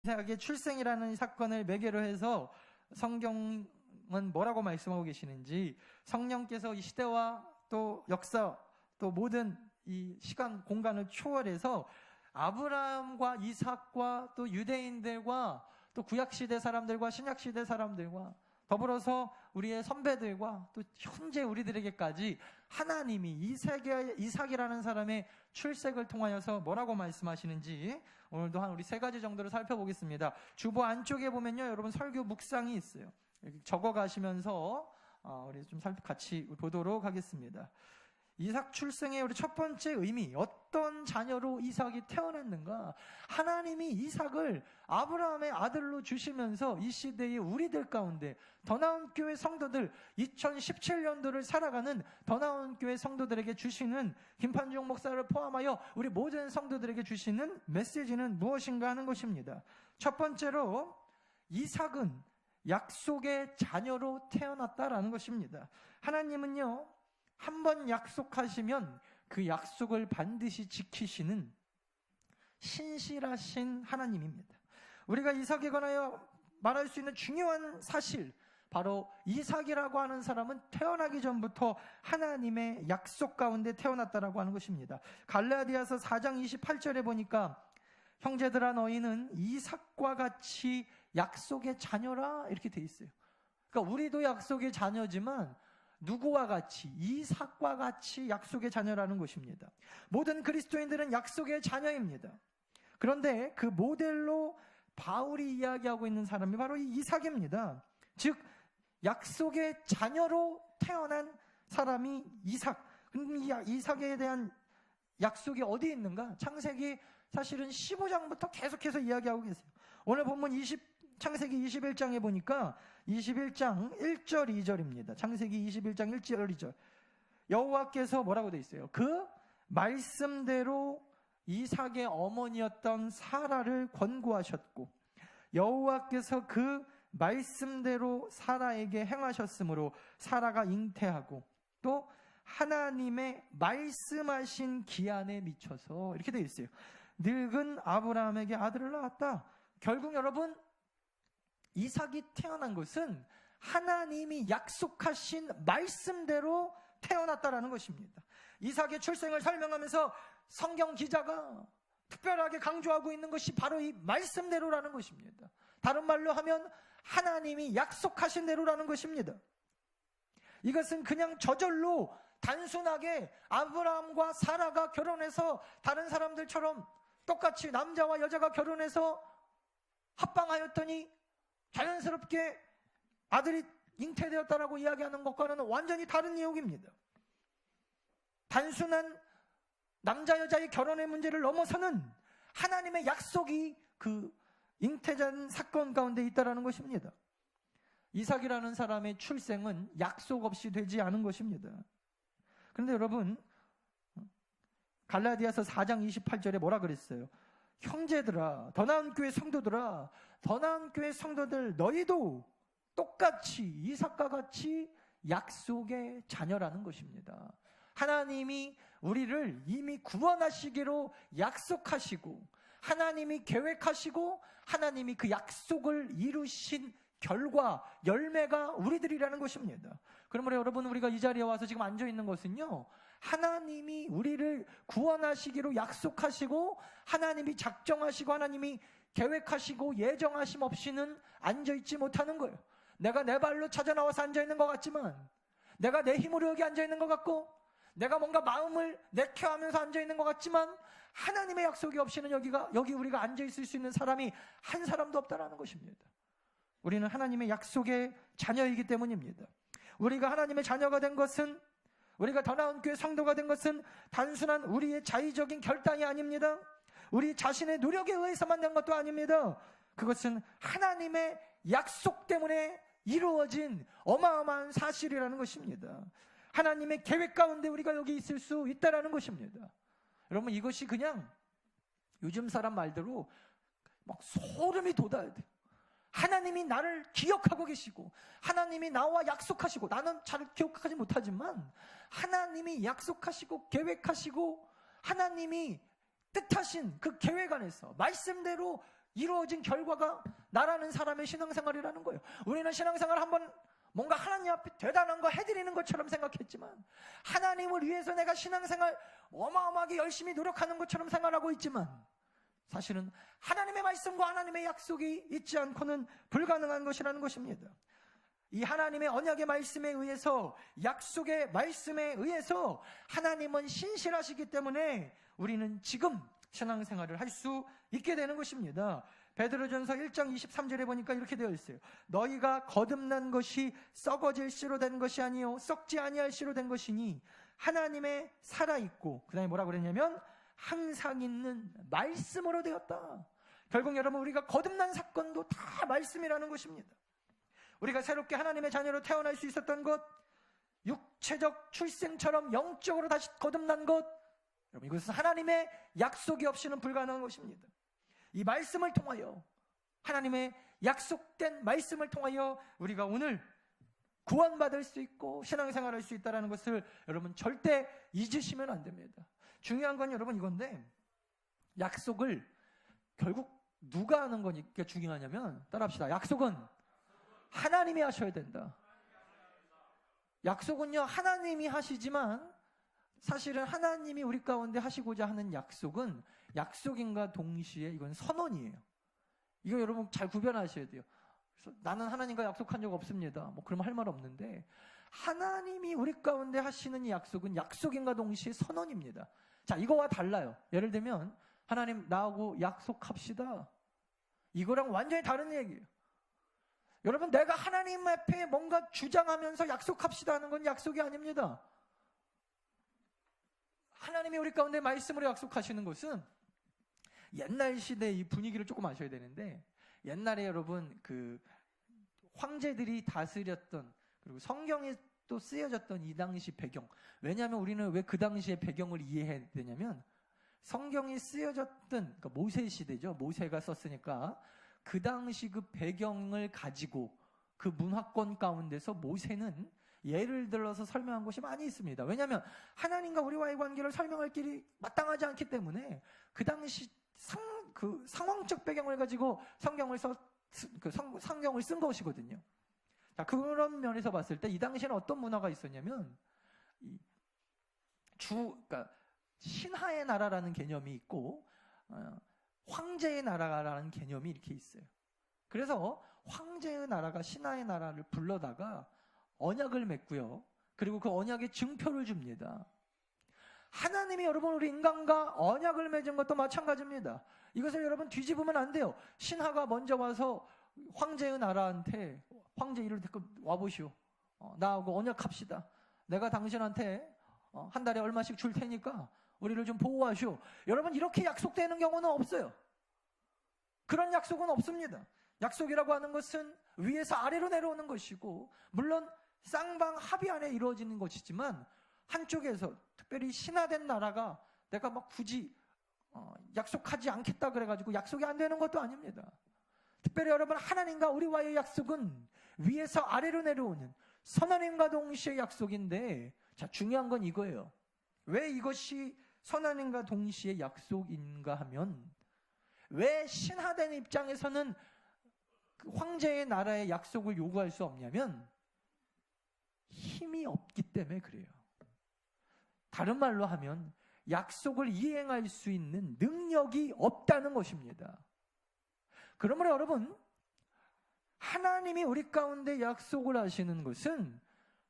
이삭의 출생이라는 사건을 매개로 해서 성경은 뭐라고 말씀하고 계시는지, 성령께서 이 시대와 또 역사 또 모든 이 시간 공간을 초월해서 아브라함과 이삭과 또 유대인들과 또 구약시대 사람들과 신약시대 사람들과 더불어서 우리의 선배들과 또 현재 우리들에게까지 하나님이 이삭이라는 사람의 출생을 통하여서 뭐라고 말씀하시는지 오늘도 한 우리 3가지 정도를 살펴보겠습니다. 주보 안쪽에 보면요, 여러분 설교 묵상이 있어요. 적어 가시면서 우리 좀 같이 보도록 하겠습니다. 이삭 출생의 우리 첫 번째 의미, 어떤 자녀로 이삭이 태어났는가? 하나님이 이삭을 아브라함의 아들로 주시면서 이 시대의 우리들 가운데 더 나은 교회 성도들, 2017년도를 살아가는 더 나은 교회 성도들에게 주시는, 김판중 목사를 포함하여 우리 모든 성도들에게 주시는 메시지는 무엇인가 하는 것입니다. 첫 번째로 이삭은 약속의 자녀로 태어났다라는 것입니다. 하나님은요, 한번 약속하시면 그 약속을 반드시 지키시는 신실하신 하나님입니다. 우리가 이삭에 관하여 말할 수 있는 중요한 사실, 바로 이삭이라고 하는 사람은 태어나기 전부터 하나님의 약속 가운데 태어났다라고 하는 것입니다. 갈라디아서 4장 28절에 보니까 형제들아 너희는 이삭과 같이 약속의 자녀라 이렇게 돼 있어요. 그러니까 우리도 약속의 자녀지만 누구와 같이? 이삭과 같이 약속의 자녀라는 것입니다. 모든 그리스도인들은 약속의 자녀입니다. 그런데 그 모델로 바울이 이야기하고 있는 사람이 바로 이 이삭입니다. 즉 약속의 자녀로 태어난 사람이 이삭. 그럼 이 이삭에 대한 약속이 어디에 있는가? 창세기 사실은 15장부터 계속해서 이야기하고 계세요. 오늘 본문 창세기 21장에 보니까 21장 1절 2절입니다. 창세기 21장 1절 2절. 여호와께서 뭐라고 돼 있어요? 그 말씀대로 이삭의 어머니였던 사라를 권고하셨고 여호와께서 그 말씀대로 사라에게 행하셨으므로 사라가 잉태하고 또 하나님의 말씀하신 기한에 미쳐서 이렇게 돼 있어요. 늙은 아브라함에게 아들을 낳았다. 결국 여러분, 이삭이 태어난 것은 하나님이 약속하신 말씀대로 태어났다라는 것입니다. 이삭의 출생을 설명하면서 성경 기자가 특별하게 강조하고 있는 것이 바로 이 말씀대로라는 것입니다. 다른 말로 하면 하나님이 약속하신 대로라는 것입니다. 이것은 그냥 저절로 단순하게 아브라함과 사라가 결혼해서 다른 사람들처럼 똑같이 남자와 여자가 결혼해서 합방하였더니 자연스럽게 아들이 잉태되었다라고 이야기하는 것과는 완전히 다른 내용입니다. 단순한 남자 여자의 결혼의 문제를 넘어서는 하나님의 약속이 그 잉태된 사건 가운데 있다라는 것입니다. 이삭이라는 사람의 출생은 약속 없이 되지 않은 것입니다. 그런데 여러분, 갈라디아서 4장 28절에 뭐라 그랬어요? 형제들아, 더 나은 교회 성도들아, 더 나은 교회 성도들, 너희도 똑같이 이삭과 같이 약속의 자녀라는 것입니다. 하나님이 우리를 이미 구원하시기로 약속하시고 하나님이 계획하시고 하나님이 그 약속을 이루신 결과, 열매가 우리들이라는 것입니다. 그러므로 여러분, 우리가 이 자리에 와서 지금 앉아있는 것은요, 하나님이 우리를 구원하시기로 약속하시고 하나님이 작정하시고 하나님이 계획하시고 예정하심 없이는 앉아있지 못하는 거예요. 내가 내 발로 찾아 나와서 앉아있는 것 같지만, 내가 내 힘으로 여기 앉아있는 것 같고, 내가 뭔가 마음을 내켜하면서 앉아있는 것 같지만 하나님의 약속이 없이는 여기 우리가 앉아있을 수 있는 사람이 한 사람도 없다라는 것입니다. 우리는 하나님의 약속의 자녀이기 때문입니다. 우리가 하나님의 자녀가 된 것은, 우리가 더 나은 교회 성도가 된 것은 단순한 우리의 자의적인 결단이 아닙니다. 우리 자신의 노력에 의해서만 된 것도 아닙니다. 그것은 하나님의 약속 때문에 이루어진 어마어마한 사실이라는 것입니다. 하나님의 계획 가운데 우리가 여기 있을 수 있다라는 것입니다. 여러분, 이것이 그냥 요즘 사람 말대로 막 소름이 돋아야 돼요. 하나님이 나를 기억하고 계시고 하나님이 나와 약속하시고, 나는 잘 기억하지 못하지만 하나님이 약속하시고 계획하시고 하나님이 뜻하신 그 계획 안에서 말씀대로 이루어진 결과가 나라는 사람의 신앙생활이라는 거예요. 우리는 신앙생활 한번 뭔가 하나님 앞에 대단한 거 해드리는 것처럼 생각했지만, 하나님을 위해서 내가 신앙생활 어마어마하게 열심히 노력하는 것처럼 생각하고 있지만, 사실은 하나님의 말씀과 하나님의 약속이 있지 않고는 불가능한 것이라는 것입니다. 이 하나님의 언약의 말씀에 의해서, 약속의 말씀에 의해서 하나님은 신실하시기 때문에 우리는 지금 신앙생활을 할 수 있게 되는 것입니다. 베드로전서 1장 23절에 보니까 이렇게 되어 있어요. 너희가 거듭난 것이 썩어질 씨로 된 것이 아니요 썩지 아니할 씨로 된 것이니 하나님의 살아있고, 그 다음에 뭐라 그랬냐면 항상 있는 말씀으로 되었다. 결국 여러분, 우리가 거듭난 사건도 다 말씀이라는 것입니다. 우리가 새롭게 하나님의 자녀로 태어날 수 있었던 것, 육체적 출생처럼 영적으로 다시 거듭난 것, 여러분, 이것은 하나님의 약속이 없이는 불가능한 것입니다. 이 말씀을 통하여, 하나님의 약속된 말씀을 통하여 우리가 오늘 구원받을 수 있고 신앙생활할 수 있다는 것을 여러분 절대 잊으시면 안 됩니다. 중요한 건 여러분 이건데, 약속을 결국 누가 하는 거니까 중요하냐면, 따라합시다. 약속은 하나님이 하셔야 된다. 약속은요, 하나님이 하시지만 사실은 하나님이 우리 가운데 하시고자 하는 약속은 약속인과 동시에 이건 선언이에요. 이거 여러분 잘 구별하셔야 돼요. 그래서 나는 하나님과 약속한 적 없습니다, 뭐 그러면 할 말 없는데, 하나님이 우리 가운데 하시는 이 약속은 약속인과 동시에 선언입니다. 자, 이거와 달라요. 예를 들면 하나님 나하고 약속합시다, 이거랑 완전히 다른 얘기예요. 여러분, 내가 하나님 앞에 뭔가 주장하면서 약속합시다 하는 건 약속이 아닙니다. 하나님이 우리 가운데 말씀으로 약속하시는 것은, 옛날 시대 이 분위기를 조금 아셔야 되는데, 옛날에 여러분 그 황제들이 다스렸던, 그리고 성경에 또 쓰여졌던 이 당시 배경, 왜냐하면 우리는 왜 그 당시의 배경을 이해해야 되냐면, 성경이 쓰여졌던, 그러니까 모세 시대죠. 모세가 썼으니까 그 당시 그 배경을 가지고 그 문화권 가운데서 모세는 예를 들어서 설명한 것이 많이 있습니다. 왜냐하면 하나님과 우리와의 관계를 설명할 길이 마땅하지 않기 때문에 그 당시 상황적 배경을 가지고 성경을 쓴 것이거든요. 자, 그런 면에서 봤을 때 이 당시에는 어떤 문화가 있었냐면, 그러니까 신하의 나라라는 개념이 있고 황제의 나라라는 개념이 이렇게 있어요. 그래서 황제의 나라가 신하의 나라를 불러다가 언약을 맺고요, 그리고 그 언약에 증표를 줍니다. 하나님이 여러분 우리 인간과 언약을 맺은 것도 마찬가지입니다. 이것을 여러분 뒤집으면 안 돼요. 신하가 먼저 와서 황제의 나라한테, 황제 이를 데리고 와보시오, 나하고 언약합시다, 내가 당신한테 한 달에 얼마씩 줄 테니까 우리를 좀 보호하시오. 여러분, 이렇게 약속되는 경우는 없어요. 그런 약속은 없습니다. 약속이라고 하는 것은 위에서 아래로 내려오는 것이고, 물론 쌍방 합의 안에 이루어지는 것이지만, 한쪽에서 특별히 신하된 나라가 내가 막 굳이 약속하지 않겠다 그래가지고 약속이 안 되는 것도 아닙니다. 특별히 여러분, 하나님과 우리와의 약속은 위에서 아래로 내려오는 선하님과 동시에 약속인데, 자, 중요한 건 이거예요. 왜 이것이 선하님과 동시에 약속인가 하면, 왜 신하된 입장에서는 그 황제의 나라의 약속을 요구할 수 없냐면, 힘이 없기 때문에 그래요. 다른 말로 하면 약속을 이행할 수 있는 능력이 없다는 것입니다. 그러므로 여러분, 하나님이 우리 가운데 약속을 하시는 것은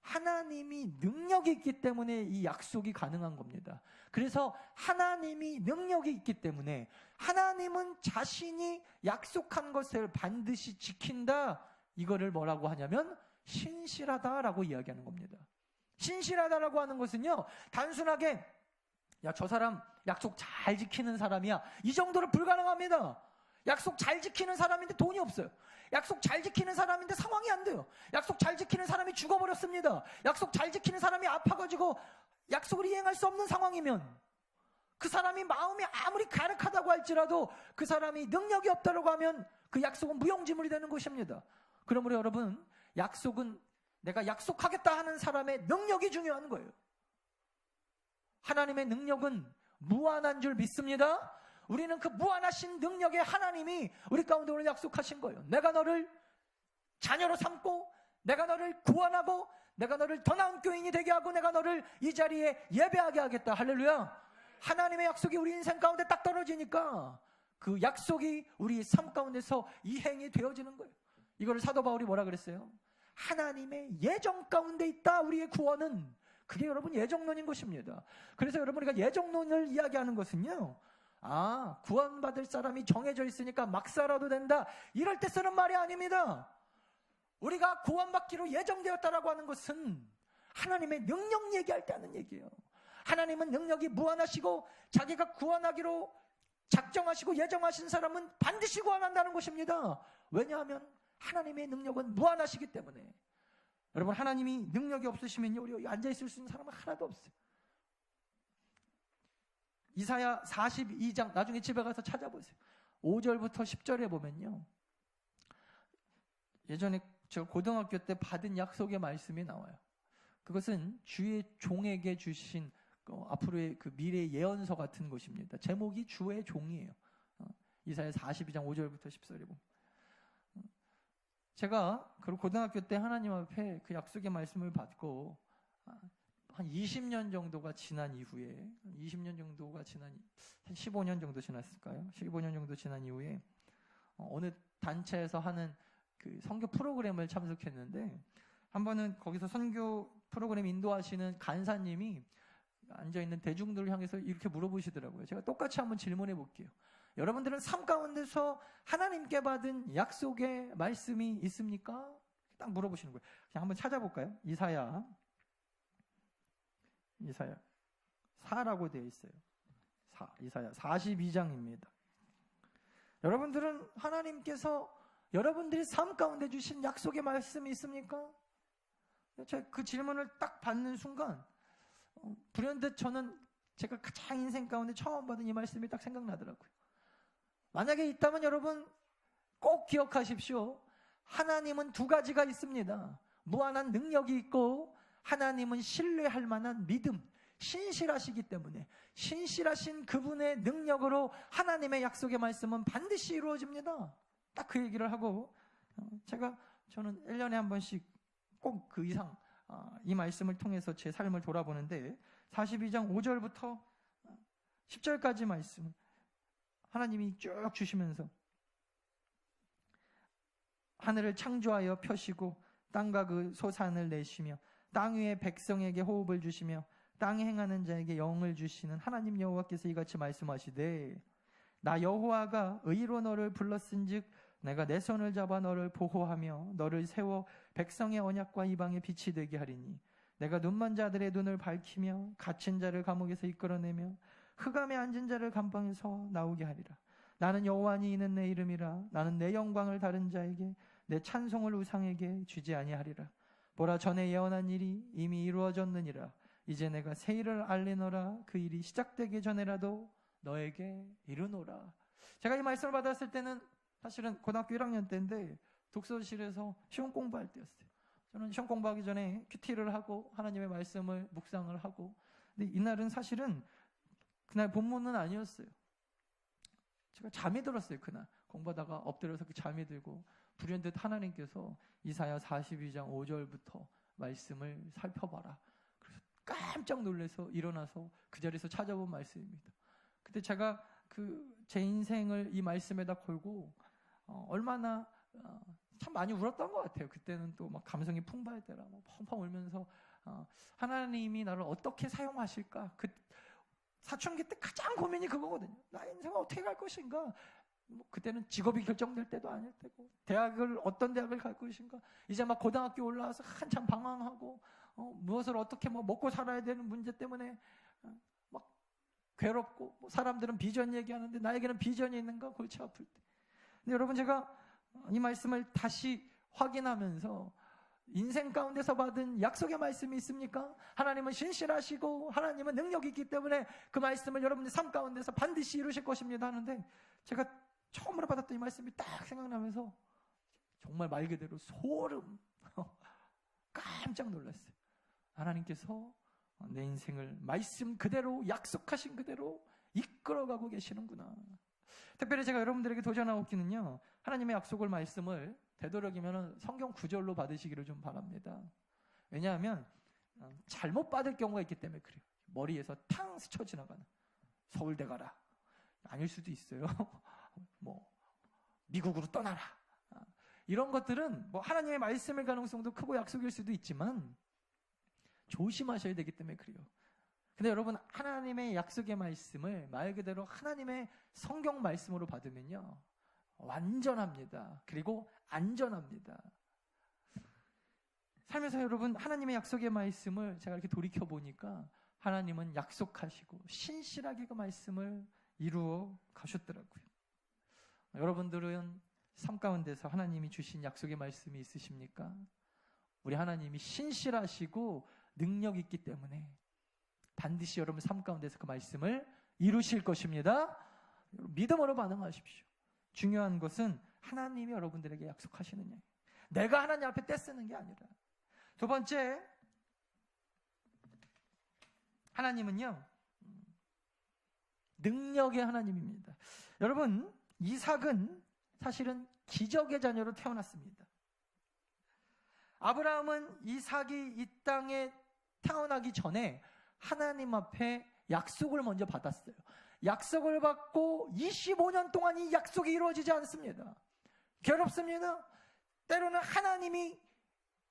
하나님이 능력이 있기 때문에 이 약속이 가능한 겁니다. 그래서 하나님이 능력이 있기 때문에 하나님은 자신이 약속한 것을 반드시 지킨다, 이거를 뭐라고 하냐면 신실하다라고 이야기하는 겁니다. 신실하다라고 하는 것은요, 단순하게 야, 저 사람 약속 잘 지키는 사람이야, 이 정도로 불가능합니다. 약속 잘 지키는 사람인데 돈이 없어요. 약속 잘 지키는 사람인데 상황이 안 돼요. 약속 잘 지키는 사람이 죽어버렸습니다. 약속 잘 지키는 사람이 아파가지고 약속을 이행할 수 없는 상황이면, 그 사람이 마음이 아무리 가득하다고 할지라도 그 사람이 능력이 없다고 하면 그 약속은 무용지물이 되는 것입니다. 그러므로 여러분, 약속은 내가 약속하겠다 하는 사람의 능력이 중요한 거예요. 하나님의 능력은 무한한 줄 믿습니다. 우리는 그 무한하신 능력의 하나님이 우리 가운데 오늘 약속하신 거예요. 내가 너를 자녀로 삼고, 내가 너를 구원하고, 내가 너를 더 나은 교인이 되게 하고, 내가 너를 이 자리에 예배하게 하겠다. 할렐루야. 하나님의 약속이 우리 인생 가운데 딱 떨어지니까 그 약속이 우리 삶 가운데서 이행이 되어지는 거예요. 이거를 사도 바울이 뭐라 그랬어요? 하나님의 예정 가운데 있다. 우리의 구원은. 그게 여러분 예정론인 것입니다. 그래서 여러분, 우리가 예정론을 이야기하는 것은요, 구원받을 사람이 정해져 있으니까 막 살아도 된다, 이럴 때 쓰는 말이 아닙니다. 우리가 구원받기로 예정되었다라고 하는 것은 하나님의 능력 얘기할 때 하는 얘기예요. 하나님은 능력이 무한하시고 자기가 구원하기로 작정하시고 예정하신 사람은 반드시 구원한다는 것입니다. 왜냐하면 하나님의 능력은 무한하시기 때문에. 여러분, 하나님이 능력이 없으시면요, 우리 여기 앉아있을 수 있는 사람은 하나도 없어요. 이사야 42장, 나중에 집에 가서 찾아보세요. 5절부터 10절에 보면요, 예전에 저 고등학교 때 받은 약속의 말씀이 나와요. 그것은 주의 종에게 주신 앞으로의 그 미래의 예언서 같은 것입니다. 제목이 주의 종이에요. 이사야 42장 5절부터 10절에 보면, 제가 그 고등학교 때 하나님 앞에 그 약속의 말씀을 받고 한 20년 정도가 지난 이후에, 20년 정도가 지난, 한 15년 정도 지났을까요? 15년 정도 지난 이후에 어느 단체에서 하는 그 선교 프로그램을 참석했는데, 한 번은 거기서 선교 프로그램 인도하시는 간사님이 앉아있는 대중들을 향해서 이렇게 물어보시더라고요. 제가 똑같이 한번 질문해 볼게요. 여러분들은 삶 가운데서 하나님께 받은 약속의 말씀이 있습니까? 딱 물어보시는 거예요. 그냥 한번 찾아볼까요? 이사야 4라고 되어 있어요. 이사야 42장입니다. 여러분들은 하나님께서 여러분들이 삶 가운데 주신 약속의 말씀이 있습니까? 제가 그 질문을 딱 받는 순간 불현듯 저는 제가 가장 인생 가운데 처음 받은 이 말씀이 딱 생각나더라고요. 만약에 있다면 여러분 꼭 기억하십시오. 하나님은 두 가지가 있습니다. 무한한 능력이 있고, 하나님은 신뢰할 만한 믿음, 신실하시기 때문에 신실하신 그분의 능력으로 하나님의 약속의 말씀은 반드시 이루어집니다. 딱 그 얘기를 하고, 저는 1년에 한 번씩 꼭 그 이상 이 말씀을 통해서 제 삶을 돌아보는데, 42장 5절부터 10절까지 말씀 하나님이 쭉 주시면서, 하늘을 창조하여 펴시고 땅과 그 소산을 내시며 땅 위에 백성에게 호흡을 주시며 땅에 행하는 자에게 영을 주시는 하나님 여호와께서 이같이 말씀하시되, 나 여호와가 의로 너를 불렀은즉 내가 내 손을 잡아 너를 보호하며 너를 세워 백성의 언약과 이방의 빛이 되게 하리니, 내가 눈먼 자들의 눈을 밝히며 갇힌 자를 감옥에서 이끌어내며 흑암에 앉은 자를 감방에서 나오게 하리라. 나는 여호와니 이는 내 이름이라. 나는 내 영광을 다른 자에게, 내 찬송을 우상에게 주지 아니하리라. 보라, 전에 예언한 일이 이미 이루어졌느니라. 이제 내가 새 일을 알리노라. 그 일이 시작되기 전에라도 너에게 이르노라. 제가 이 말씀을 받았을 때는 사실은 고등학교 1학년 때인데 독서실에서 시험 공부할 때였어요. 저는 시험 공부하기 전에 큐티를 하고 하나님의 말씀을 묵상을 하고, 근데 이날은 사실은 그날 본문은 아니었어요. 제가 잠이 들었어요. 그날 공부하다가 엎드려서 잠이 들고, 불현듯 하나님께서 이사야 42장 5절부터 말씀을 살펴봐라. 그래서 깜짝 놀라서 일어나서 그 자리에서 찾아본 말씀입니다. 그때 제가 제 인생을 이 말씀에다 걸고 얼마나 참 많이 울었던 것 같아요. 그때는 또 막 감성이 풍부할 때라 펑펑 울면서 하나님이 나를 어떻게 사용하실까? 사춘기 때 가장 고민이 그거거든요. 나의 인생은 어떻게 갈 것인가? 그때는 직업이 결정될 때도 아닐 때고, 어떤 대학을 갈 것인가? 이제 막 고등학교 올라와서 한참 방황하고, 무엇을 어떻게 먹고 살아야 되는 문제 때문에 막 괴롭고, 사람들은 비전 얘기하는데 나에게는 비전이 있는가? 골치 아플 때. 근데 여러분, 제가 이 말씀을 다시 확인하면서, 인생 가운데서 받은 약속의 말씀이 있습니까? 하나님은 신실하시고 하나님은 능력이 있기 때문에 그 말씀을 여러분의 삶 가운데서 반드시 이루실 것입니다 하는데, 제가 처음으로 받았던 이 말씀이 딱 생각나면서 정말 말 그대로 소름 깜짝 놀랐어요. 하나님께서 내 인생을 말씀 그대로, 약속하신 그대로 이끌어가고 계시는구나. 특별히 제가 여러분들에게 도전하고 있기는요, 하나님의 약속을 말씀을 되도록이면 성경 구절로 받으시기를 좀 바랍니다. 왜냐하면 잘못 받을 경우가 있기 때문에 그래요. 머리에서 탕 스쳐 지나가는, 서울대 가라, 아닐 수도 있어요. 뭐 미국으로 떠나라, 이런 것들은 뭐 하나님의 말씀일 가능성도 크고 약속일 수도 있지만 조심하셔야 되기 때문에 그래요. 근데 여러분, 하나님의 약속의 말씀을 말 그대로 하나님의 성경 말씀으로 받으면요, 완전합니다. 그리고 안전합니다. 살면서 여러분, 하나님의 약속의 말씀을 제가 이렇게 돌이켜 보니까 하나님은 약속하시고 신실하게 그 말씀을 이루어 가셨더라고요. 여러분들은 삶 가운데서 하나님이 주신 약속의 말씀이 있으십니까? 우리 하나님이 신실하시고 능력 있기 때문에 반드시 여러분 삶 가운데서 그 말씀을 이루실 것입니다. 믿음으로 반응하십시오. 중요한 것은 하나님이 여러분들에게 약속하시느냐, 내가 하나님 앞에 떼쓰는 게 아니라. 두 번째, 하나님은요, 능력의 하나님입니다. 여러분, 이삭은 사실은 기적의 자녀로 태어났습니다. 아브라함은 이삭이 이 땅에 태어나기 전에 하나님 앞에 약속을 먼저 받았어요. 약속을 받고 25년 동안 이 약속이 이루어지지 않습니다. 괴롭습니다. 때로는 하나님이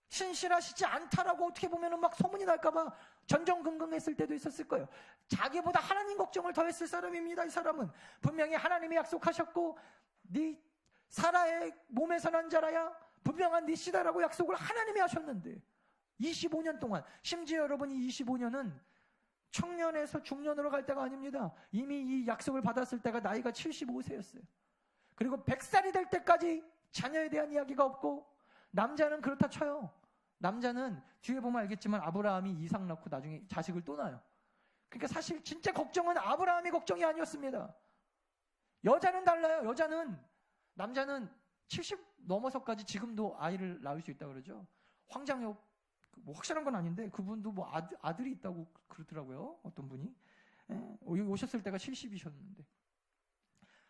신실하시지 않다라고 어떻게 보면 막 소문이 날까봐 전전긍긍했을 때도 있었을 거예요. 자기보다 하나님 걱정을 더 했을 사람입니다. 이 사람은 분명히 하나님이 약속하셨고, 네 사라의 몸에서 난 자라야 분명한 네 씨다라고 약속을 하나님이 하셨는데 25년 동안, 심지어 여러분 이 25년은 청년에서 중년으로 갈 때가 아닙니다. 이미 이 약속을 받았을 때가 나이가 75세였어요. 그리고 100살이 될 때까지 자녀에 대한 이야기가 없고, 남자는 그렇다 쳐요. 남자는 뒤에 보면 알겠지만 아브라함이 이삭 낳고 나중에 자식을 또 낳아요. 그러니까 사실 진짜 걱정은 아브라함이 걱정이 아니었습니다. 여자는 달라요. 남자는 70 넘어서까지 지금도 아이를 낳을 수 있다고 그러죠. 황장엽, 뭐 확실한 건 아닌데 그분도 뭐 아들이 있다고 그러더라고요. 어떤 분이. 여기 오셨을 때가 70이셨는데.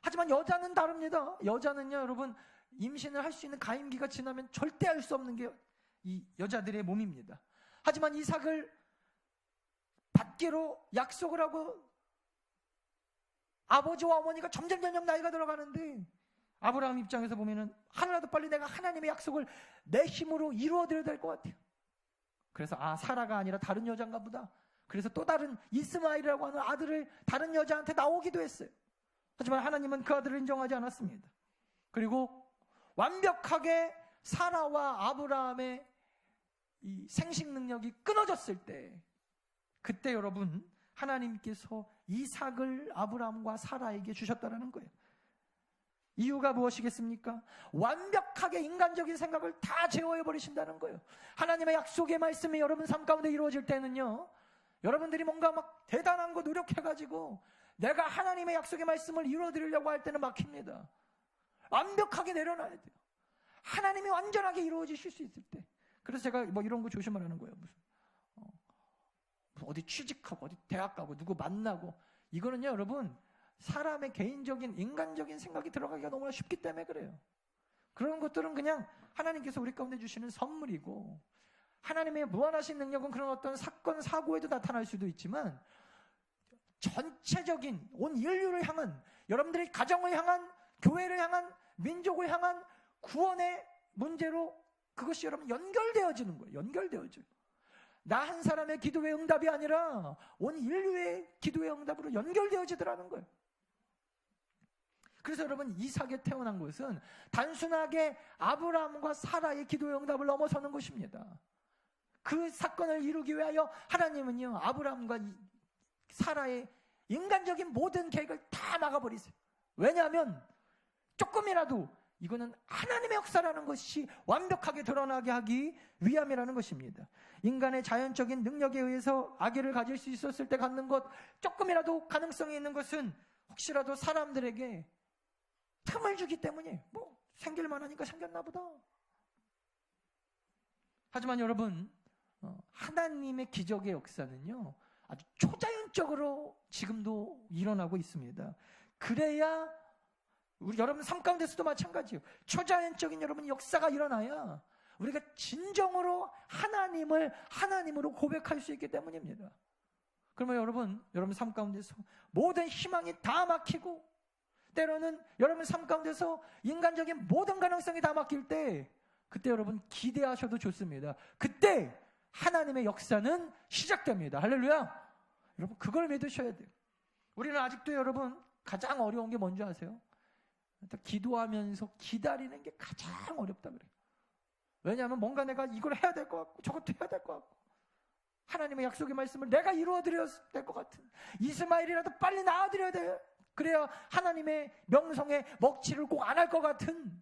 하지만 여자는 다릅니다. 여자는요, 여러분, 임신을 할 수 있는 가임기가 지나면 절대 할 수 없는 게 이 여자들의 몸입니다. 하지만 이삭을 받기로 약속을 하고 아버지와 어머니가 점점 나이가 들어가는데, 아브라함 입장에서 보면은 하루라도 빨리 내가 하나님의 약속을 내 힘으로 이루어드려야 될 것 같아요. 그래서 사라가 아니라 다른 여자인가 보다. 그래서 또 다른 이스마엘이라고 하는 아들을 다른 여자한테 나오기도 했어요. 하지만 하나님은 그 아들을 인정하지 않았습니다. 그리고 완벽하게 사라와 아브라함의 이 생식 능력이 끊어졌을 때, 그때 여러분 하나님께서 이삭을 아브라함과 사라에게 주셨다는 거예요. 이유가 무엇이겠습니까? 완벽하게 인간적인 생각을 다 제어해버리신다는 거예요. 하나님의 약속의 말씀이 여러분 삶 가운데 이루어질 때는요, 여러분들이 뭔가 막 대단한 거 노력해가지고 내가 하나님의 약속의 말씀을 이루어드리려고 할 때는 막힙니다. 완벽하게 내려놔야 돼요. 하나님이 완전하게 이루어지실 수 있을 때. 그래서 제가 뭐 이런 거 조심하라는 거예요. 무슨 어디 취직하고 어디 대학 가고 누구 만나고, 이거는요 여러분 사람의 개인적인 인간적인 생각이 들어가기가 너무나 쉽기 때문에 그래요. 그런 것들은 그냥 하나님께서 우리 가운데 주시는 선물이고, 하나님의 무한하신 능력은 그런 어떤 사건 사고에도 나타날 수도 있지만, 전체적인 온 인류를 향한, 여러분들의 가정을 향한, 교회를 향한, 민족을 향한 구원의 문제로 그것이 여러분 연결되어지는 거예요. 연결되어져요. 나 한 사람의 기도의 응답이 아니라 온 인류의 기도의 응답으로 연결되어지더라는 거예요. 그래서 여러분 이삭에 태어난 것은 단순하게 아브라함과 사라의 기도의 응답을 넘어서는 것입니다. 그 사건을 이루기 위하여 하나님은요 아브라함과 사라의 인간적인 모든 계획을 다 막아버리세요. 왜냐하면 조금이라도 이거는 하나님의 역사라는 것이 완벽하게 드러나게 하기 위함이라는 것입니다. 인간의 자연적인 능력에 의해서 아기를 가질 수 있었을 때 갖는 것, 조금이라도 가능성이 있는 것은 혹시라도 사람들에게 틈을 주기 때문이에요. 뭐 생길만 하니까 생겼나 보다. 하지만 여러분 하나님의 기적의 역사는요 아주 초자연적으로 지금도 일어나고 있습니다. 그래야 우리 여러분 삶 가운데서도 마찬가지예요. 초자연적인 여러분 역사가 일어나야 우리가 진정으로 하나님을 하나님으로 고백할 수 있기 때문입니다. 그러면 여러분 삶 가운데서 모든 희망이 다 막히고 때로는 여러분 삶 가운데서 인간적인 모든 가능성이 다 막힐 때 그때 여러분 기대하셔도 좋습니다. 그때 하나님의 역사는 시작됩니다. 할렐루야. 여러분 그걸 믿으셔야 돼요. 우리는 아직도 여러분 가장 어려운 게 뭔지 아세요? 기도하면서 기다리는 게 가장 어렵다 그래요. 왜냐하면 뭔가 내가 이걸 해야 될 것 같고 저것도 해야 될 것 같고 하나님의 약속의 말씀을 내가 이루어드려야 될 것 같은 이스마엘이라도 빨리 낳아드려야 돼. 그래야 하나님의 명성에 먹칠을 꼭 안 할 것 같은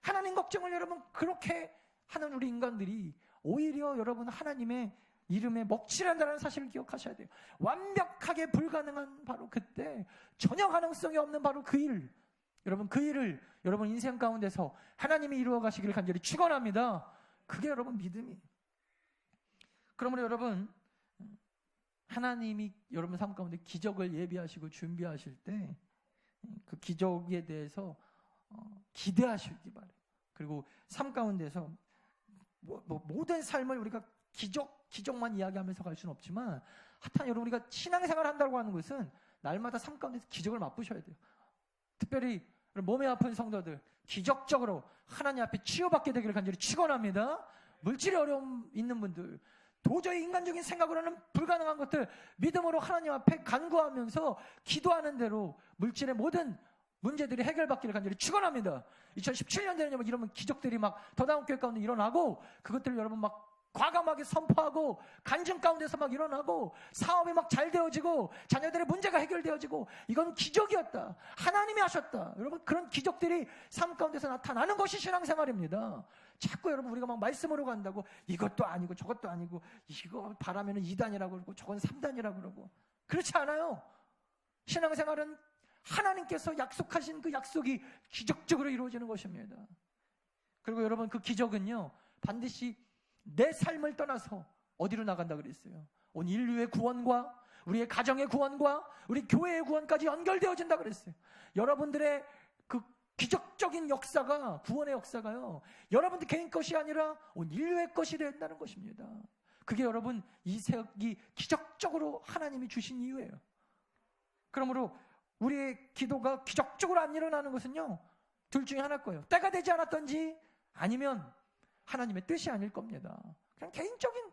하나님 걱정을 여러분 그렇게 하는 우리 인간들이 오히려 여러분 하나님의 이름에 먹칠한다는 사실을 기억하셔야 돼요. 완벽하게 불가능한 바로 그때 전혀 가능성이 없는 바로 그 일, 여러분 그 일을 여러분 인생 가운데서 하나님이 이루어 가시기를 간절히 축원합니다. 그게 여러분 믿음이. 그러므로 여러분 하나님이 여러분 삶 가운데 기적을 예비하시고 준비하실 때 그 기적에 대해서 기대하시기 바래요. 그리고 삶 가운데서 모든 삶을 우리가 기적만 이야기하면서 갈 수는 없지만 하여튼 여러분 우리가 신앙생활을 한다고 하는 것은 날마다 삶 가운데서 기적을 맛보셔야 돼요. 특별히 몸이 아픈 성도들 기적적으로 하나님 앞에 치유받게 되기를 간절히 축원합니다. 물질의 어려움 있는 분들 도저히 인간적인 생각으로는 불가능한 것들 믿음으로 하나님 앞에 간구하면서 기도하는 대로 물질의 모든 문제들이 해결받기를 간절히 축원합니다. 2017년 되면 이러면 기적들이 막 더나온교회 가운데 일어나고 그것들을 여러분 막 과감하게 선포하고 간증 가운데서 막 일어나고 사업이 막 잘 되어지고 자녀들의 문제가 해결되어지고 이건 기적이었다. 하나님이 하셨다. 여러분 그런 기적들이 삶 가운데서 나타나는 것이 신앙생활입니다. 자꾸 여러분 우리가 막 말씀으로 간다고 이것도 아니고 저것도 아니고 이거 바라면 2단이라고 그러고 저건 3단이라고 그러고 그렇지 않아요. 신앙생활은 하나님께서 약속하신 그 약속이 기적적으로 이루어지는 것입니다. 그리고 여러분 그 기적은요 반드시 내 삶을 떠나서 어디로 나간다 그랬어요? 온 인류의 구원과 우리의 가정의 구원과 우리 교회의 구원까지 연결되어진다 그랬어요. 여러분들의 그 기적적인 역사가 구원의 역사가요 여러분들 개인 것이 아니라 온 인류의 것이 된다는 것입니다. 그게 여러분 이색이 기적적으로 하나님이 주신 이유예요. 그러므로 우리의 기도가 기적적으로 안 일어나는 것은요 둘 중에 하나일 거예요. 때가 되지 않았던지 아니면 하나님의 뜻이 아닐 겁니다. 그냥 개인적인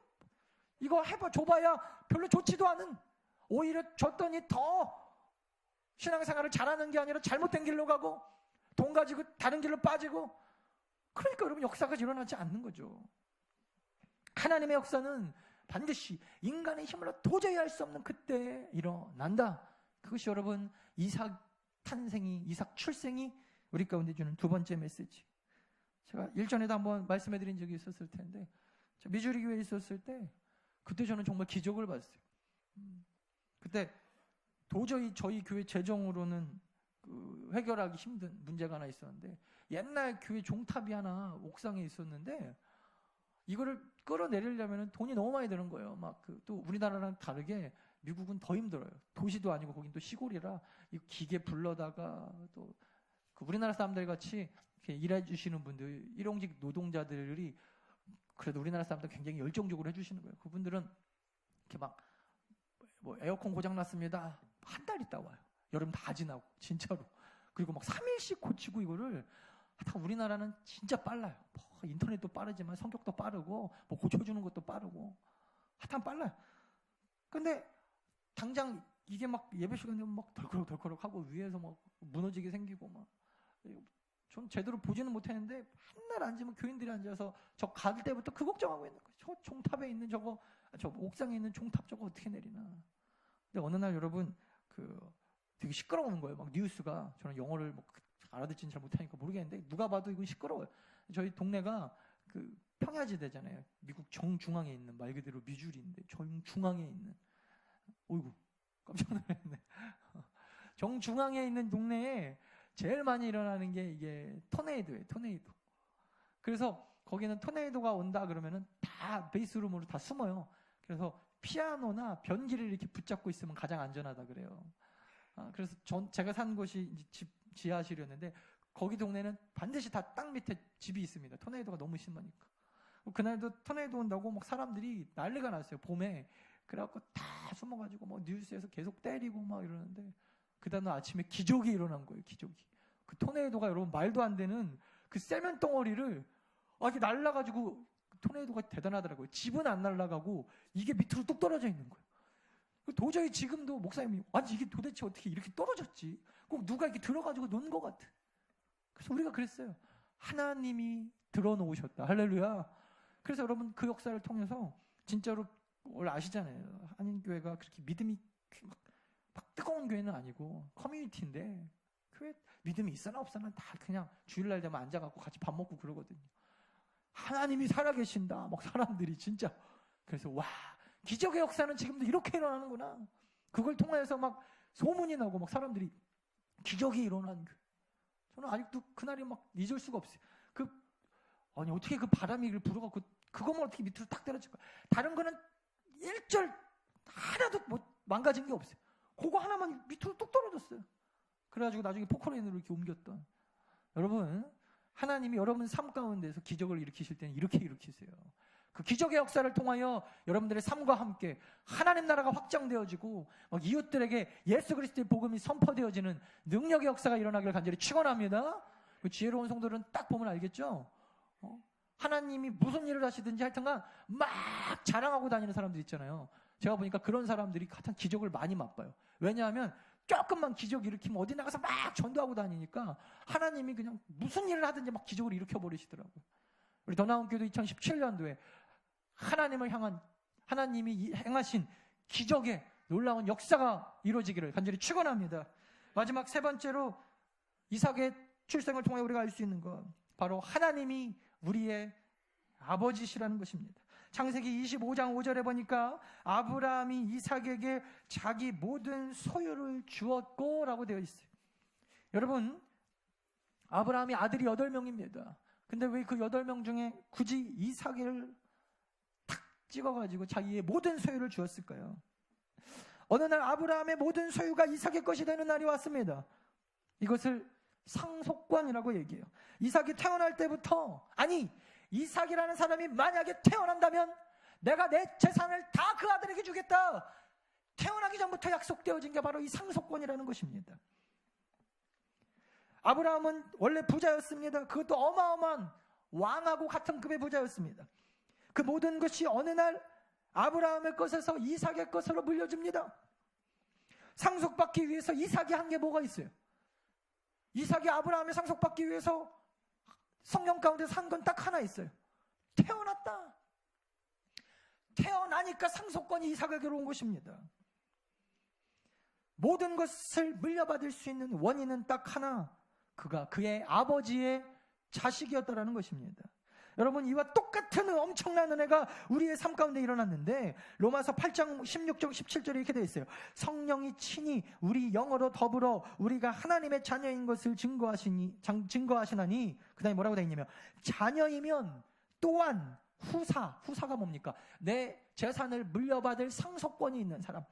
이거 줘봐야 별로 좋지도 않은 오히려 줬더니 더 신앙생활을 잘하는 게 아니라 잘못된 길로 가고 돈 가지고 다른 길로 빠지고 그러니까 여러분 역사가 일어나지 않는 거죠. 하나님의 역사는 반드시 인간의 힘으로 도저히 할 수 없는 그때 일어난다. 그것이 여러분 이삭 출생이 우리 가운데 주는 두 번째 메시지. 제가 일전에도 한번 말씀해드린 적이 있었을 텐데 미주리 교회에 있었을 때 그때 저는 정말 기적을 봤어요. 그때 도저히 저희 교회 재정으로는 해결하기 힘든 문제가 하나 있었는데 옛날 교회 종탑이 하나 옥상에 있었는데 이거를 끌어내리려면 돈이 너무 많이 드는 거예요. 또 우리나라랑 다르게 미국은 더 힘들어요. 도시도 아니고 거긴 또 시골이라 이 기계 불러다가 또 우리나라 사람들 같이 이렇게 일해주시는 분들, 일용직 노동자들이 그래도 우리나라 사람들 굉장히 열정적으로 해주시는 거예요. 그분들은 이렇게 에어컨 고장 났습니다. 한 달 있다 와요. 여름 다 지나고 진짜로. 그리고 3일씩 고치고 이거를 다 우리나라는 진짜 빨라요. 인터넷도 빠르지만 성격도 빠르고 고쳐주는 것도 빠르고 하여튼 빨라요. 근데 당장 이게 예배 시간에 덜커덕 하고 위에서 무너지게 생기고 전 제대로 보지는 못했는데 한날 앉으면 교인들이 앉아서 저 갈 때부터 그 걱정하고 있는 거예요. 저 종탑에 있는 저 옥상에 있는 종탑 저거 어떻게 내리나. 근데 어느 날 여러분 되게 시끄러운 거예요. 뉴스가 저는 영어를 알아듣지는 잘 못하니까 모르겠는데 누가 봐도 이건 시끄러워요. 저희 동네가 평야지대잖아요. 미국 정중앙에 있는 말 그대로 미주리인데 정중앙에 있는 어이구 깜짝 놀랐네. 정중앙에 있는 동네에 제일 많이 일어나는 게 이게 토네이도예요. 토네이도. 그래서 거기는 토네이도가 온다 그러면은 다 베이스룸으로 다 숨어요. 그래서 피아노나 변기를 이렇게 붙잡고 있으면 가장 안전하다 그래요. 그래서 제가 산 곳이 집 지하실이었는데 거기 동네는 반드시 다 땅 밑에 집이 있습니다. 토네이도가 너무 심하니까. 그날도 토네이도 온다고 막 사람들이 난리가 났어요. 봄에. 그래갖고 다 숨어가지고 뭐 뉴스에서 계속 때리고 막 이러는데 그 다음날 아침에 기적이 일어난 거예요. 기적이. 그 토네이도가 여러분 말도 안 되는 그 세면 덩어리를 이렇게 날라가지고 토네이도가 대단하더라고요. 집은 안 날라가고 이게 밑으로 뚝 떨어져 있는 거예요. 도저히 지금도 목사님이 아니 이게 도대체 어떻게 이렇게 떨어졌지? 꼭 누가 이렇게 들어가지고 놓은 것 같아. 그래서 우리가 그랬어요. 하나님이 들어놓으셨다. 할렐루야. 그래서 여러분 그 역사를 통해서 진짜로 원래 아시잖아요. 한인교회가 그렇게 믿음이 막 뜨거운 교회는 아니고 커뮤니티인데 교회 믿음이 있어나 없어나 다 그냥 주일날 되면 앉아갖고 같이 밥 먹고 그러거든요. 하나님이 살아계신다. 막 사람들이 진짜. 그래서 와 기적의 역사는 지금도 이렇게 일어나는구나. 그걸 통해서 막 소문이 나고 막 사람들이 기적이 일어난 교회. 저는 아직도 그날이 막 잊을 수가 없어요. 아니 어떻게 그 바람이 불어갖고 그것만 어떻게 밑으로 딱 떨어질까? 다른 거는 일절 하나도 망가진 게 없어요. 그거 하나만 밑으로 뚝 떨어졌어요. 그래가지고 나중에 포크레인으로 이렇게 옮겼던. 여러분 하나님이 여러분 삶 가운데서 기적을 일으키실 때는 이렇게 일으키세요. 그 기적의 역사를 통하여 여러분들의 삶과 함께 하나님 나라가 확장되어지고 이웃들에게 예수 그리스도의 복음이 선포되어지는 능력의 역사가 일어나기를 간절히 축원합니다. 그 지혜로운 성도들은 딱 보면 알겠죠? 하나님이 무슨 일을 하시든지 하여튼간 막 자랑하고 다니는 사람들 있잖아요. 제가 보니까 그런 사람들이 가장 기적을 많이 맛봐요. 왜냐하면 조금만 기적 일으키면 어디 나가서 막 전도하고 다니니까 하나님이 그냥 무슨 일을 하든지 막 기적을 일으켜버리시더라고요. 우리 더 나은 교도 2017년도에 하나님을 향한 하나님이 행하신 기적의 놀라운 역사가 이루어지기를 간절히 축원합니다. 마지막 세 번째로 이삭의 출생을 통해 우리가 알 수 있는 것, 바로 하나님이 우리의 아버지시라는 것입니다. 창세기 25장 5절에 보니까 아브라함이 이삭에게 자기 모든 소유를 주었고 라고 되어 있어요. 여러분 아브라함이 아들이 8명입니다. 근데 왜 그 8명 중에 굳이 이삭을 탁 찍어가지고 자기의 모든 소유를 주었을까요? 어느 날 아브라함의 모든 소유가 이삭의 것이 되는 날이 왔습니다. 이것을 상속권이라고 얘기해요. 이삭이 태어날 때부터, 아니 이삭이라는 사람이 만약에 태어난다면 내가 내 재산을 다 그 아들에게 주겠다. 태어나기 전부터 약속되어진 게 바로 이 상속권이라는 것입니다. 아브라함은 원래 부자였습니다. 그것도 어마어마한 왕하고 같은 급의 부자였습니다. 그 모든 것이 어느 날 아브라함의 것에서 이삭의 것으로 물려줍니다. 상속받기 위해서 이삭이 한 게 뭐가 있어요? 이삭이 아브라함의 상속받기 위해서 성경 가운데 산 건 딱 하나 있어요. 태어났다. 태어나니까 상속권이 이삭에게로 온 것입니다. 모든 것을 물려받을 수 있는 원인은 딱 하나. 그가 그의 아버지의 자식이었다라는 것입니다. 여러분 이와 똑같은 엄청난 은혜가 우리의 삶 가운데 일어났는데 로마서 8장 16절 17절에 이렇게 되어 있어요. 성령이 친히 우리 영으로 더불어 우리가 하나님의 자녀인 것을 증거하시나니 그 다음에 뭐라고 되어 있냐면 자녀이면 또한 후사가 뭡니까? 내 재산을 물려받을 상속권이 있는 사람.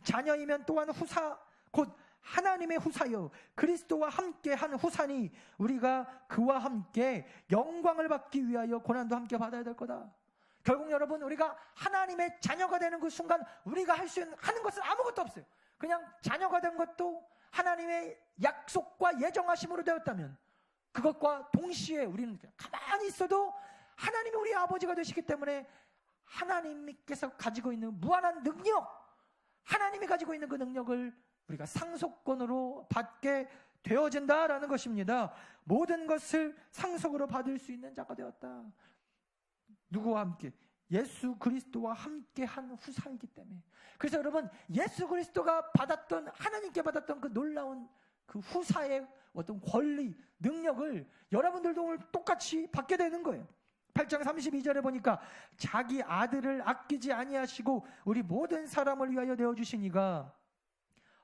자녀이면 또한 후사 곧 하나님의 후사여 그리스도와 함께 한 후사니 우리가 그와 함께 영광을 받기 위하여 고난도 함께 받아야 될 거다. 결국 여러분 우리가 하나님의 자녀가 되는 그 순간 우리가 하는 것은 아무것도 없어요. 그냥 자녀가 된 것도 하나님의 약속과 예정하심으로 되었다면 그것과 동시에 우리는 그냥 가만히 있어도 하나님이 우리 아버지가 되시기 때문에 하나님께서 가지고 있는 무한한 능력, 하나님이 가지고 있는 그 능력을 우리가 상속권으로 받게 되어진다라는 것입니다. 모든 것을 상속으로 받을 수 있는 자가 되었다. 누구와 함께? 예수 그리스도와 함께 한 후사이기 때문에. 그래서 여러분 예수 그리스도가 받았던 하나님께 받았던 그 놀라운 그 후사의 어떤 권리, 능력을 여러분들도 오늘 똑같이 받게 되는 거예요. 8장 32절에 보니까 자기 아들을 아끼지 아니하시고 우리 모든 사람을 위하여 내어주시니가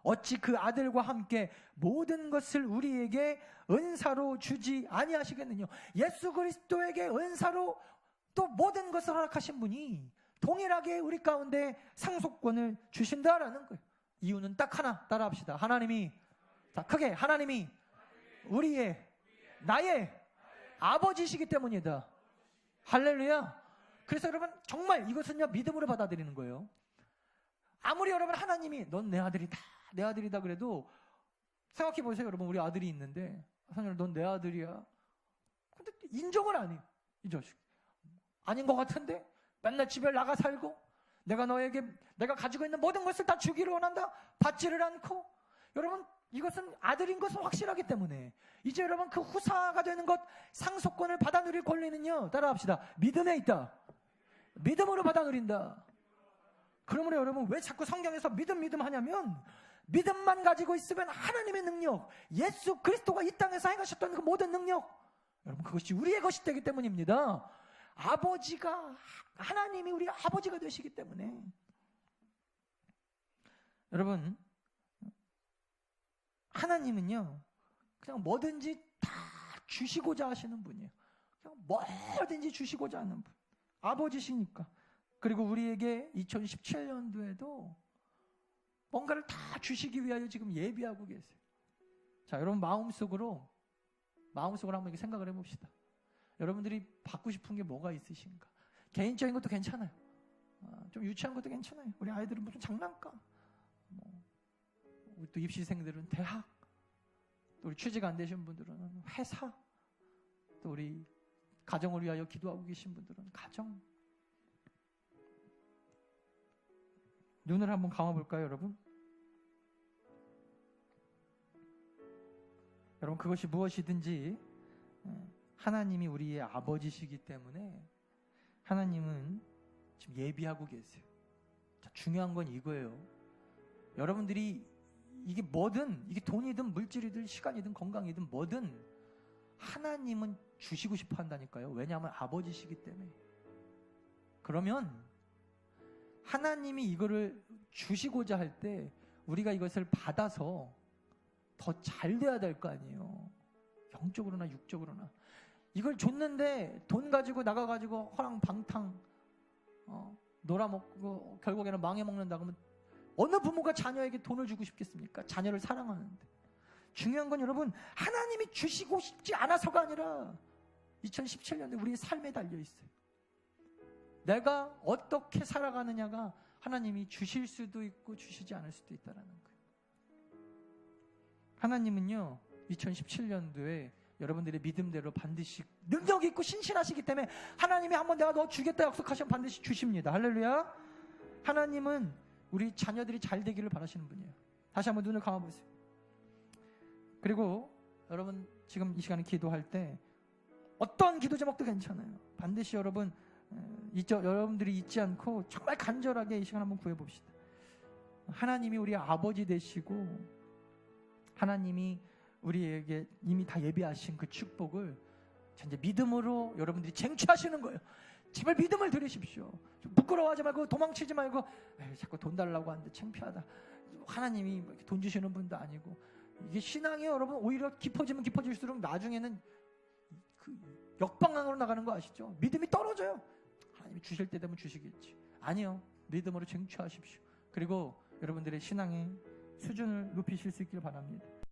어찌 그 아들과 함께 모든 것을 우리에게 은사로 주지 아니하시겠느냐. 예수 그리스도에게 은사로 또 모든 것을 허락하신 분이 동일하게 우리 가운데 상속권을 주신다라는 거예요. 이유는 딱 하나, 따라합시다. 하나님이, 자, 크게, 하나님이 우리의, 나의 아버지시기 때문이다. 할렐루야. 그래서 여러분, 정말 이것은요, 믿음으로 받아들이는 거예요. 아무리 여러분 하나님이 넌 내 아들이다, 내 아들이다 그래도 생각해 보세요. 여러분, 우리 아들이 있는데 하나님, 넌 내 아들이야. 근데 인정을 안 해요. 이 자식 아닌 것 같은데 맨날 집에 나가 살고 내가 너에게 내가 가지고 있는 모든 것을 다 주기를 원한다. 받지를 않고. 여러분, 이것은 아들인 것은 확실하기 때문에 이제 여러분 그 후사가 되는 것, 상속권을 받아 누릴 권리는요, 따라합시다. 믿음에 있다. 믿음으로 받아 누린다. 그러므로 여러분, 왜 자꾸 성경에서 믿음 하냐면, 믿음만 가지고 있으면 하나님의 능력, 예수 그리스도가 이 땅에서 행하셨던 그 모든 능력, 여러분, 그것이 우리의 것이 되기 때문입니다. 아버지가, 하나님이 우리 아버지가 되시기 때문에. 여러분, 하나님은요, 그냥 뭐든지 다 주시고자 하시는 분이에요. 그냥 뭐든지 주시고자 하는 분. 아버지시니까. 그리고 우리에게 2017년도에도 뭔가를 다 주시기 위하여 지금 예비하고 계세요. 자, 여러분 마음속으로 한번 이렇게 생각을 해봅시다. 여러분들이 받고 싶은 게 뭐가 있으신가? 개인적인 것도 괜찮아요. 좀 유치한 것도 괜찮아요. 우리 아이들은 무슨 장난감, 우리 또 입시생들은 대학, 또 우리 취직 안 되신 분들은 회사, 또 우리 가정을 위하여 기도하고 계신 분들은 가정. 눈을 한번 감아볼까요, 여러분? 여러분, 그것이 무엇이든지 하나님이 우리의 아버지시기 때문에 하나님은 지금 예비하고 계세요. 자, 중요한 건 이거예요. 여러분들이 이게 뭐든, 이게 돈이든 물질이든 시간이든 건강이든 뭐든 하나님은 주시고 싶어 한다니까요. 왜냐하면 아버지시기 때문에. 그러면 하나님이 이거를 주시고자 할 때 우리가 이것을 받아서 더 잘 돼야 될 거 아니에요. 영적으로나 육적으로나. 이걸 줬는데 돈 가지고 나가가지고 허랑방탕 놀아먹고 결국에는 망해먹는다 그러면 어느 부모가 자녀에게 돈을 주고 싶겠습니까? 자녀를 사랑하는데. 중요한 건 여러분, 하나님이 주시고 싶지 않아서가 아니라 2017년에 우리의 삶에 달려있어요. 내가 어떻게 살아가느냐가 하나님이 주실 수도 있고 주시지 않을 수도 있다는 거예요. 하나님은요, 2017년도에 여러분들의 믿음대로 반드시 능력 있고 신실하시기 때문에 하나님이 한번 내가 너 주겠다 약속하시면 반드시 주십니다. 할렐루야. 하나님은 우리 자녀들이 잘 되기를 바라시는 분이에요. 다시 한번 눈을 감아보세요. 그리고 여러분 지금 이 시간에 기도할 때 어떤 기도 제목도 괜찮아요. 반드시 여러분들이 잊지 않고 정말 간절하게 이 시간 한번 구해봅시다. 하나님이 우리 아버지 되시고 하나님이 우리에게 이미 다 예비하신 그 축복을 이제 믿음으로 여러분들이 쟁취하시는 거예요. 제발 믿음을 들으십시오. 좀 부끄러워하지 말고 도망치지 말고 자꾸 돈 달라고 하는데 창피하다. 하나님이 돈 주시는 분도 아니고. 이게 신앙이 여러분 오히려 깊어지면 깊어질수록 나중에는 그 역방향으로 나가는 거 아시죠? 믿음이 떨어져요. 하나님이 주실 때 되면 주시겠지. 아니요. 믿음으로 쟁취하십시오. 그리고 여러분들의 신앙의 수준을 높이실 수 있기를 바랍니다.